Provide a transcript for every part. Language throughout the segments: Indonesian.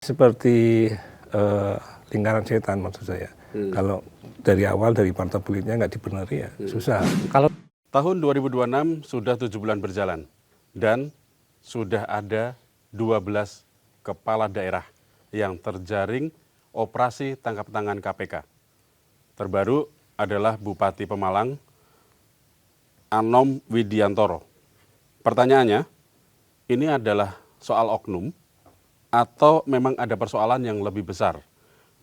Seperti lingkaran setan maksud saya. Kalau dari awal dari partai politiknya nggak dibenahi ya susah. Kalau tahun 2026 sudah 7 bulan berjalan dan sudah ada 12 kepala daerah yang terjaring operasi tangkap tangan KPK. Terbaru adalah Bupati Pemalang, Anom Widiantoro. Pertanyaannya, ini adalah soal oknum atau memang ada persoalan yang lebih besar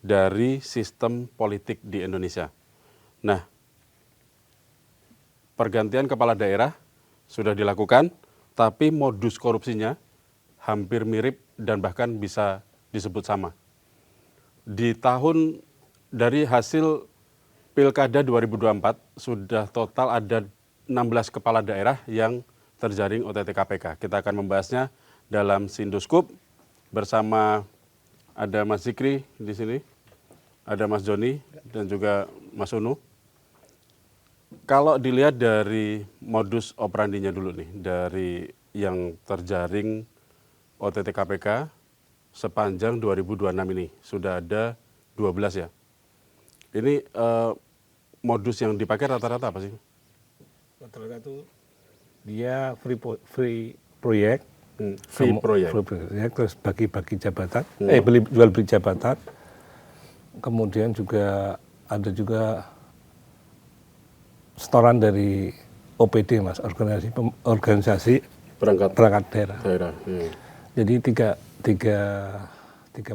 dari sistem politik di Indonesia? Nah, pergantian kepala daerah sudah dilakukan, tapi modus korupsinya hampir mirip dan bahkan bisa disebut sama. Di tahun dari hasil Pilkada 2024 sudah total ada 16 kepala daerah yang terjaring OTT KPK. Kita akan membahasnya dalam Sindoscoop bersama ada Mas Zikri di sini, ada Mas Joni dan juga Mas Unu. Kalau dilihat dari modus operandinya dulu nih, dari yang terjaring OTT KPK sepanjang 2026 ini, sudah ada 12 ya. Ini modus yang dipakai rata-rata apa sih? Rata-rata itu dia free proyek, Free proyek. terus bagi-bagi jabatan, jual beli jabatan. Kemudian juga ada juga setoran dari OPD mas, organisasi perangkat daerah. Jadi tiga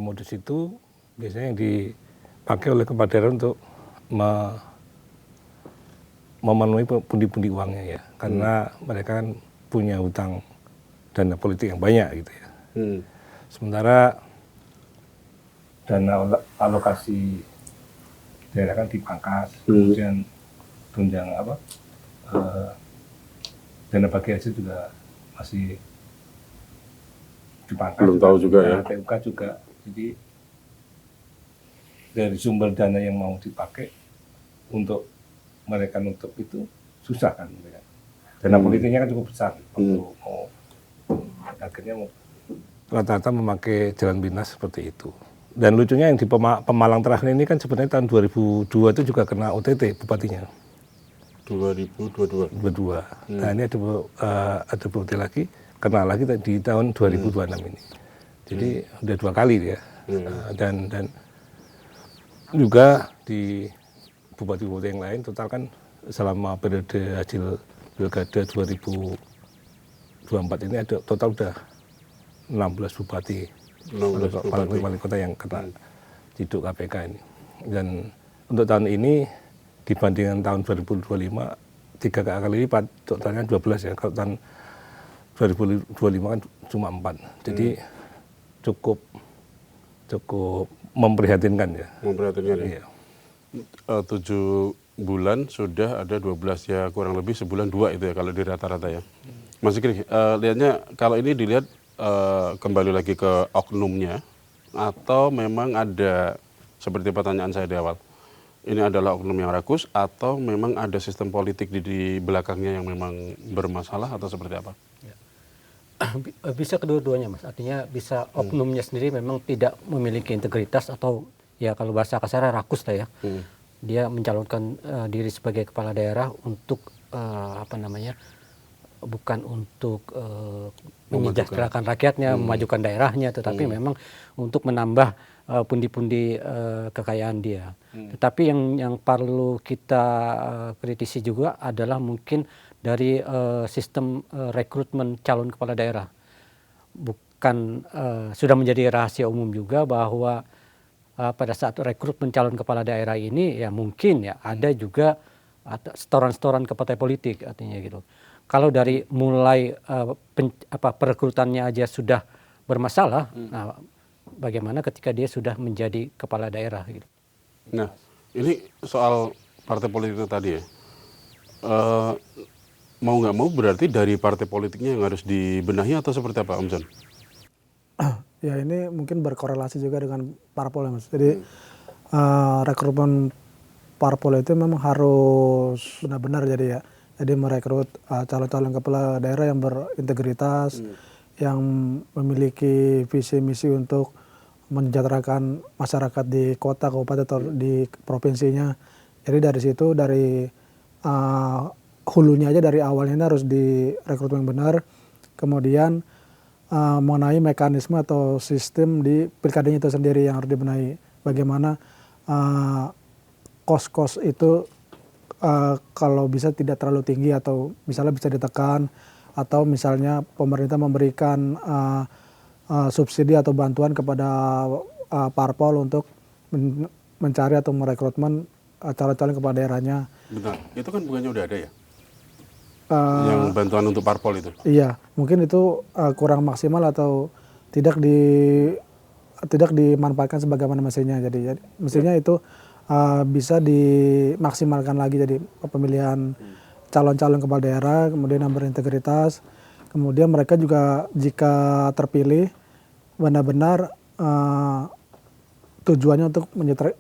modus itu biasanya yang dipakai oleh kepala daerah untuk memenuhi pundi-pundi uangnya ya, karena mereka kan punya hutang dana politik yang banyak gitu ya. Sementara dana alokasi daerah kan dipangkas, kemudian tunjang dana bagi hasil juga masih dipangkas. Belum tahu juga ya. TUK juga. Jadi dari sumber dana yang mau dipakai untuk mereka nutup itu susah kan mereka. Dana politiknya kan cukup besar. Akhirnya rata-rata memakai jalan pintas seperti itu. Dan lucunya yang di Pemalang terakhir ini kan sebenarnya tahun 2002 itu juga kena OTT bupatinya. 2022. Nah ini ada bukti lagi, kena lagi di tahun 2026 ini. Jadi udah 2 kali dia. Dan juga di bupati-bupati yang lain total kan selama periode hasil Pilkada 2024 ini ada total udah 16 bupati, wali kota yang kena ciduk KPK ini. Dan untuk tahun ini dibandingkan tahun 2025 3 kali lipat, totalnya 12 ya. Kalau tahun 2025 kan cuma 4. Jadi cukup memprihatinkan ya. Memprihatinkan ya. Iya. 7 bulan sudah ada 12 ya, kurang lebih sebulan 2 itu ya kalau di rata-rata ya. Mas Zikri, lihatnya kalau ini dilihat kembali lagi ke oknumnya atau memang ada seperti pertanyaan saya di awal, ini adalah oknum yang rakus atau memang ada sistem politik di belakangnya yang memang bermasalah atau seperti apa? Bisa kedua-duanya mas, artinya bisa oknumnya sendiri memang tidak memiliki integritas atau ya kalau bahasa kasarnya rakus lah ya. Dia mencalonkan diri sebagai kepala daerah untuk bukan untuk menyejahterakan rakyatnya, memajukan daerahnya, tetapi memang untuk menambah pundi-pundi kekayaan dia. Tetapi yang perlu kita kritisi juga adalah mungkin dari sistem rekrutmen calon kepala daerah. Bukan sudah menjadi rahasia umum juga bahwa pada saat rekrutmen calon kepala daerah ini ya mungkin ya ada juga setoran-setoran ke partai politik artinya gitu. Kalau dari mulai perekrutannya aja sudah bermasalah, nah bagaimana ketika dia sudah menjadi kepala daerah gitu. Nah, ini soal partai politik itu tadi ya. Mau nggak mau berarti dari partai politiknya yang harus dibenahi atau seperti apa Om John? Ya ini mungkin berkorelasi juga dengan parpol ya mas. Jadi rekrutmen parpol itu memang harus benar-benar jadi ya. Jadi merekrut calon-calon kepala daerah yang berintegritas, yang memiliki visi misi untuk mensejahterakan masyarakat di kota, kabupaten atau di provinsinya. Jadi dari situ, dari hulunya aja, dari awalnya ini harus direkrut yang benar. Kemudian mengenai mekanisme atau sistem di pilkadanya itu sendiri yang harus dibenahi. Bagaimana kos-kos itu kalau bisa tidak terlalu tinggi atau misalnya bisa ditekan, atau misalnya pemerintah memberikan subsidi atau bantuan kepada parpol untuk mencari atau merekrutmen calon-calon kepala daerahnya. Bentar, itu kan bukannya udah ada ya? Yang bantuan untuk parpol itu? Iya, mungkin itu kurang maksimal atau tidak dimanfaatkan sebagaimana mestinya. Jadi mestinya itu bisa dimaksimalkan lagi. Jadi pemilihan calon-calon kepala daerah, kemudian yang berintegritas, kemudian mereka juga jika terpilih benar-benar tujuannya untuk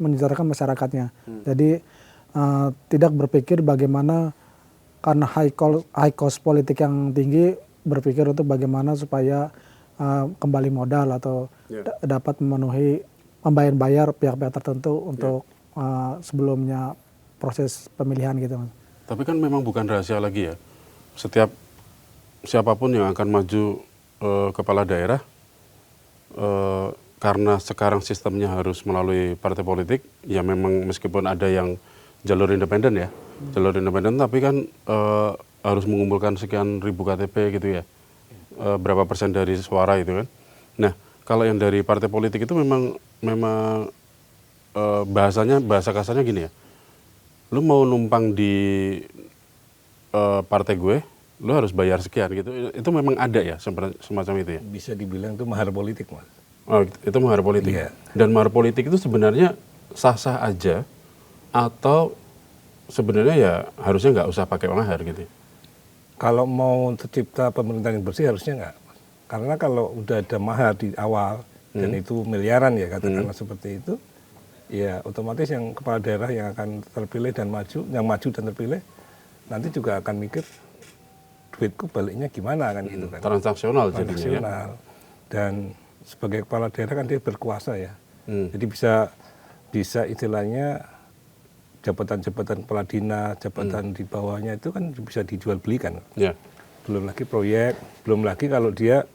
menyejahterakan masyarakatnya. Jadi tidak berpikir bagaimana karena high cost politik yang tinggi, berpikir untuk bagaimana supaya kembali modal atau dapat memenuhi membayar pihak-pihak tertentu untuk sebelumnya proses pemilihan gitu, Mas. Tapi kan memang bukan rahasia lagi ya. Siapapun yang akan maju kepala daerah, karena sekarang sistemnya harus melalui partai politik, ya memang meskipun ada yang jalur independen ya, jalur independen, tapi kan harus mengumpulkan sekian ribu KTP gitu ya, berapa persen dari suara itu kan. Nah, kalau yang dari partai politik itu memang bahasa kasarnya gini ya, lu mau numpang di partai gue, lu harus bayar sekian gitu. Itu memang ada ya semacam itu ya. Bisa dibilang itu mahar politik, Mas. Oh, itu mahar politik. Iya. Dan mahar politik itu sebenarnya sah-sah aja atau sebenarnya ya harusnya nggak usah pakai mahar gitu. Kalau mau tercipta pemerintahan yang bersih harusnya nggak. Karena kalau udah ada mahar di awal dan itu miliaran ya katakanlah seperti itu, ya otomatis yang kepala daerah yang akan terpilih dan maju, yang maju dan terpilih nanti juga akan mikir duitku baliknya gimana kan gitu kan. Transaksional jadinya ya. Transaksional. Dan sebagai kepala daerah kan dia berkuasa ya. Jadi bisa istilahnya jabatan-jabatan kepala dinas, jabatan di bawahnya itu kan bisa dijual belikan. Ya. Belum lagi proyek, belum lagi kalau dia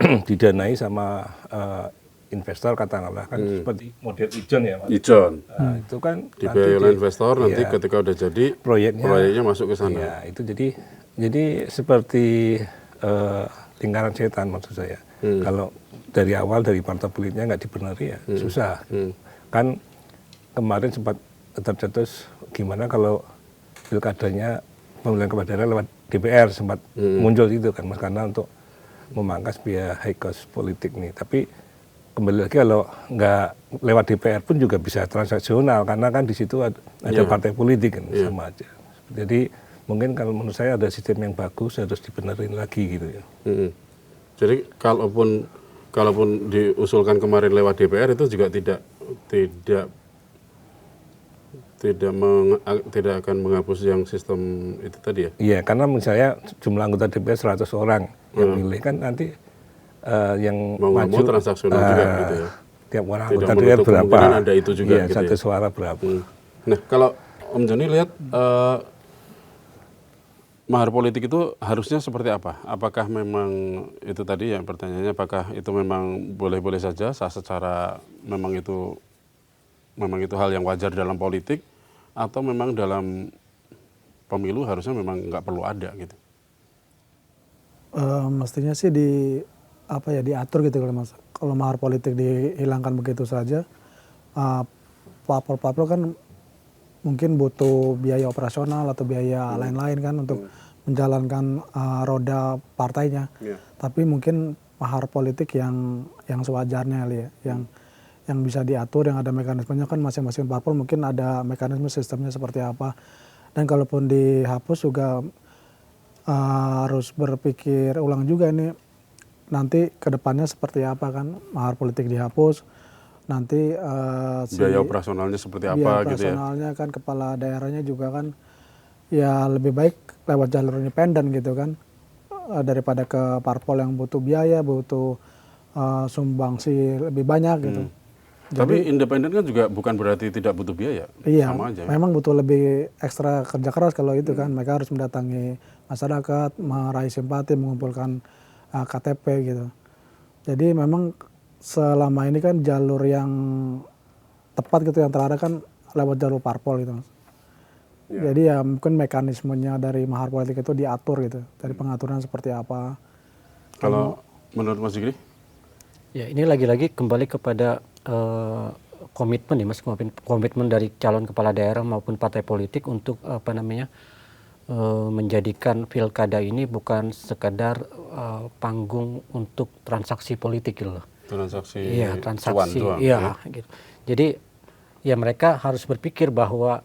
didanai sama investor katakanlah kan seperti model Ijon ya, Mas. Ijon. Nah, itu kan Dibiayai oleh investor, nanti ketika udah jadi proyeknya masuk ke sana. Iya, itu jadi seperti lingkaran setan maksud saya. Kalau dari awal dari partai politiknya nggak dibenahi ya susah. Kan kemarin sempat tercetus gimana kalau pilkadanya pemilihan kepala daerah lewat DPR sempat muncul itu kan Mas, karena untuk memangkas biaya high cost politik nih. Tapi kembali lagi kalau nggak lewat DPR pun juga bisa transaksional karena kan di situ ada partai politik kan sama aja. Jadi mungkin kalau menurut saya ada sistem yang bagus harus dibenerin lagi gitu ya. Jadi kalaupun diusulkan kemarin lewat DPR itu juga tidak akan menghapus yang sistem itu tadi ya? Iya, karena misalnya jumlah anggota DPR 100 orang yang milih kan nanti yang mau maju transaksional juga gitu ya? Tiap orang anggota DPR berapa? Ada itu juga iya, gitu satu ya? suara berapa? Nah, kalau Om Joni lihat mahar politik itu harusnya seperti apa? Apakah memang itu tadi yang pertanyaannya, apakah itu memang boleh-boleh saja secara memang itu hal yang wajar dalam politik, atau memang dalam pemilu harusnya memang nggak perlu ada gitu? Mestinya sih diatur gitu kalau Mas. Kalau mahar politik dihilangkan begitu saja, parpol kan mungkin butuh biaya operasional atau biaya lain-lain kan untuk menjalankan roda partainya. Tapi mungkin mahar politik yang sewajarnya kali ya, yang bisa diatur, yang ada mekanismenya kan masing-masing parpol mungkin ada mekanisme sistemnya seperti apa. Dan kalaupun dihapus juga harus berpikir ulang juga ini nanti kedepannya seperti apa kan, mahar politik dihapus nanti biaya operasionalnya seperti apa biaya gitu ya? operasionalnya kan kepala daerahnya juga kan ya lebih baik lewat jalur independen gitu kan, daripada ke parpol yang butuh biaya, butuh sumbangsi lebih banyak gitu. Tapi independen kan juga bukan berarti tidak butuh biaya, Iya, sama aja. memang butuh lebih ekstra kerja keras kalau itu kan. Mereka harus mendatangi masyarakat, meraih simpati, mengumpulkan KTP gitu. Jadi memang selama ini kan jalur yang tepat gitu yang terada kan lewat jalur parpol gitu, Mas. Jadi ya mungkin mekanismenya dari mahar politik itu diatur gitu. Dari pengaturan seperti apa. Kalau menurut Mas Zikri? Ya ini lagi-lagi kembali kepada komitmen ya Mas, komitmen dari calon kepala daerah maupun partai politik untuk menjadikan pilkada ini bukan sekadar panggung untuk transaksi politik gitu loh. Transaksi, Iya, transaksi. cuan doang, Iya, gitu. Jadi ya mereka harus berpikir bahwa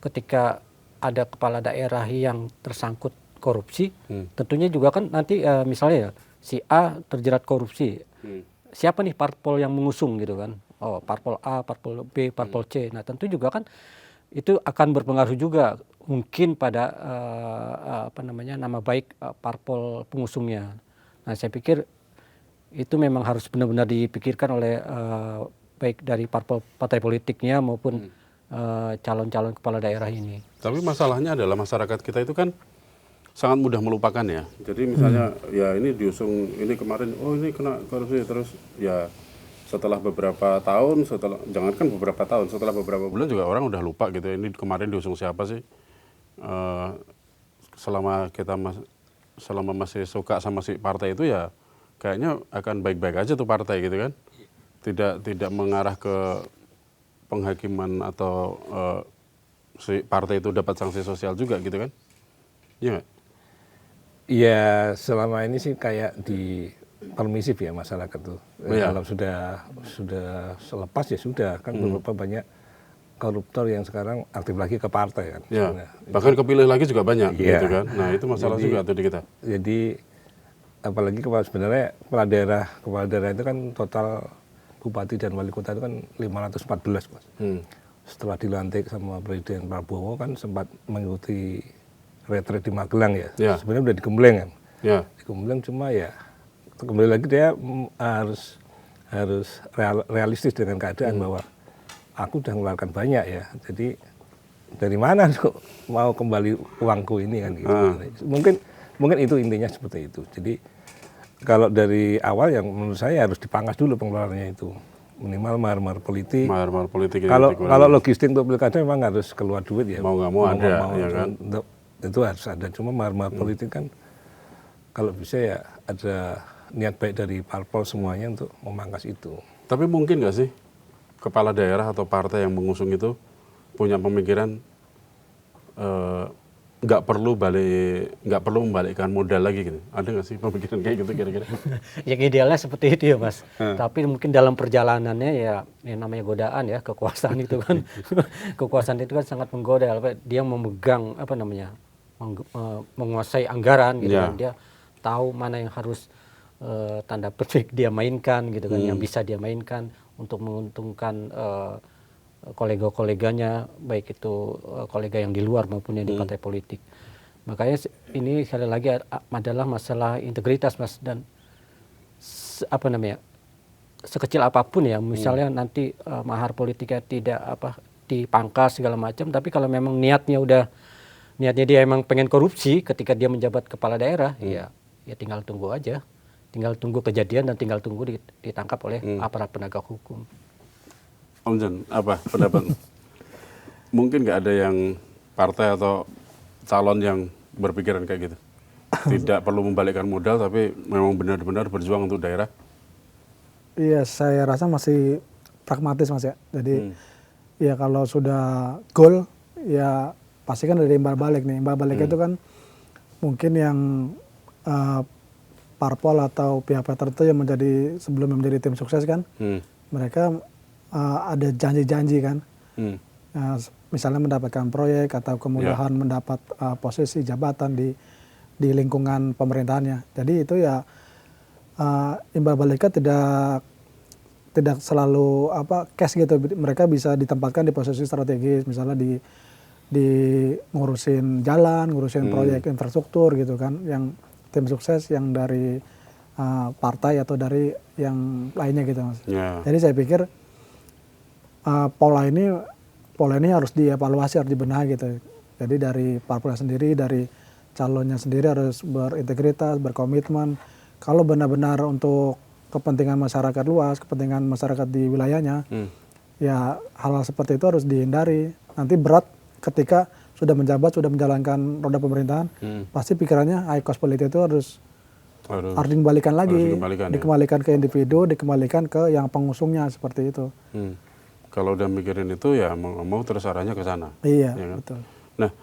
ketika ada kepala daerah yang tersangkut korupsi, tentunya juga kan nanti misalnya ya, si A terjerat korupsi. Siapa nih parpol yang mengusung gitu kan? Oh, parpol A, parpol B, parpol C. Nah, tentu juga kan itu akan berpengaruh juga mungkin pada nama baik parpol pengusungnya. Nah, saya pikir itu memang harus benar-benar dipikirkan oleh baik dari partai politiknya maupun calon-calon kepala daerah ini. Tapi masalahnya adalah masyarakat kita itu kan sangat mudah melupakan ya. Jadi misalnya ya ini diusung, ini kemarin, oh ini kena korupsi, terus ya setelah beberapa tahun, jangankan beberapa tahun, setelah beberapa bulan juga orang udah lupa gitu. Ini kemarin diusung siapa sih? Selama masih suka sama si partai itu ya kayaknya akan baik-baik aja tuh partai gitu kan. Tidak mengarah ke penghakiman atau si partai itu dapat sanksi sosial juga gitu kan. Iya nggak? Ya selama ini sih kayak di permisif ya masyarakat tuh. Kalau sudah selepas ya sudah kan beberapa banyak koruptor yang sekarang aktif lagi ke partai kan. Ya, bahkan kepilih lagi juga banyak gitu kan. Nah itu masalah juga tuh di kita. Jadi apalagi sebenarnya kepala daerah itu kan total bupati dan wali kota itu kan 514 Mas. Setelah dilantik sama Presiden Prabowo kan sempat mengikuti retret di Magelang ya. Sebenarnya udah di Gembleng kan. Di Gembleng cuma ya kembali lagi dia harus realistis dengan keadaan bahwa aku udah mengeluarkan banyak ya. Jadi dari mana tuh mau kembali uangku ini kan gitu. Mungkin itu intinya seperti itu. Jadi kalau dari awal yang menurut saya harus dipangkas dulu pengeluarannya itu. Minimal mahar politik. Mahar politik. Kalau logistik untuk pilkada memang harus keluar duit ya. Mau nggak mau ada ya kan. Itu harus ada. Cuma mahar politik kan kalau bisa ya ada niat baik dari parpol semuanya untuk memangkas itu. Tapi mungkin nggak sih kepala daerah atau partai yang mengusung itu punya pemikiran nggak perlu membalikkan modal lagi gitu. Ada nggak sih pemikiran kayak gitu kira-kira? Yang idealnya seperti itu ya Mas. Tapi mungkin dalam perjalanannya ya namanya godaan ya, kekuasaan itu kan. Kekuasaan itu kan sangat menggoda. Dia memegang menguasai anggaran gitu kan. Dia tahu mana yang harus tanda petik dia mainkan gitu kan, yang bisa dia mainkan untuk menguntungkan kolega-koleganya, baik itu kolega yang di luar maupun yang di partai politik. Makanya ini sekali lagi adalah masalah integritas Mas, dan sekecil apapun ya, misalnya nanti mahar politiknya tidak dipangkas segala macam, tapi kalau memang niatnya dia emang pengen korupsi ketika dia menjabat kepala daerah, ya tinggal tunggu aja. Tinggal tunggu kejadian dan tinggal tunggu ditangkap oleh aparat penegak hukum. Om Jan, apa pendapat? Mungkin nggak ada yang partai atau calon yang berpikiran kayak gitu? Tidak perlu membalikkan modal, tapi memang benar-benar berjuang untuk daerah? Iya, saya rasa masih pragmatis Mas ya. Jadi ya kalau sudah goal, ya pasti kan ada imbal balik nih. Imbal balik itu kan mungkin yang parpol atau pihak-pihak tertentu yang sebelum menjadi tim sukses kan, mereka ada janji-janji kan, misalnya mendapatkan proyek atau kemudahan mendapat posisi jabatan di lingkungan pemerintahannya. Jadi itu ya imbal baliknya tidak selalu cash gitu. Mereka bisa ditempatkan di posisi strategis, misalnya di ngurusin jalan, ngurusin proyek infrastruktur gitu kan, yang tim sukses yang dari partai atau dari yang lainnya gitu Mas. Ya. Jadi saya pikir pola ini harus dievaluasi, harus dibenahi gitu. Jadi dari parpolnya sendiri, dari calonnya sendiri harus berintegritas, berkomitmen. Kalau benar-benar untuk kepentingan masyarakat luas, kepentingan masyarakat di wilayahnya, ya hal-hal seperti itu harus dihindari. Nanti berat ketika sudah menjabat, sudah menjalankan roda pemerintahan, pasti pikirannya kos politik itu harus dikembalikan lagi, dikembalikan ke individu, dikembalikan ke yang pengusungnya seperti itu. Kalau udah mikirin itu ya mau terus arahnya ke sana. Iya, Ya kan? betul. Nah,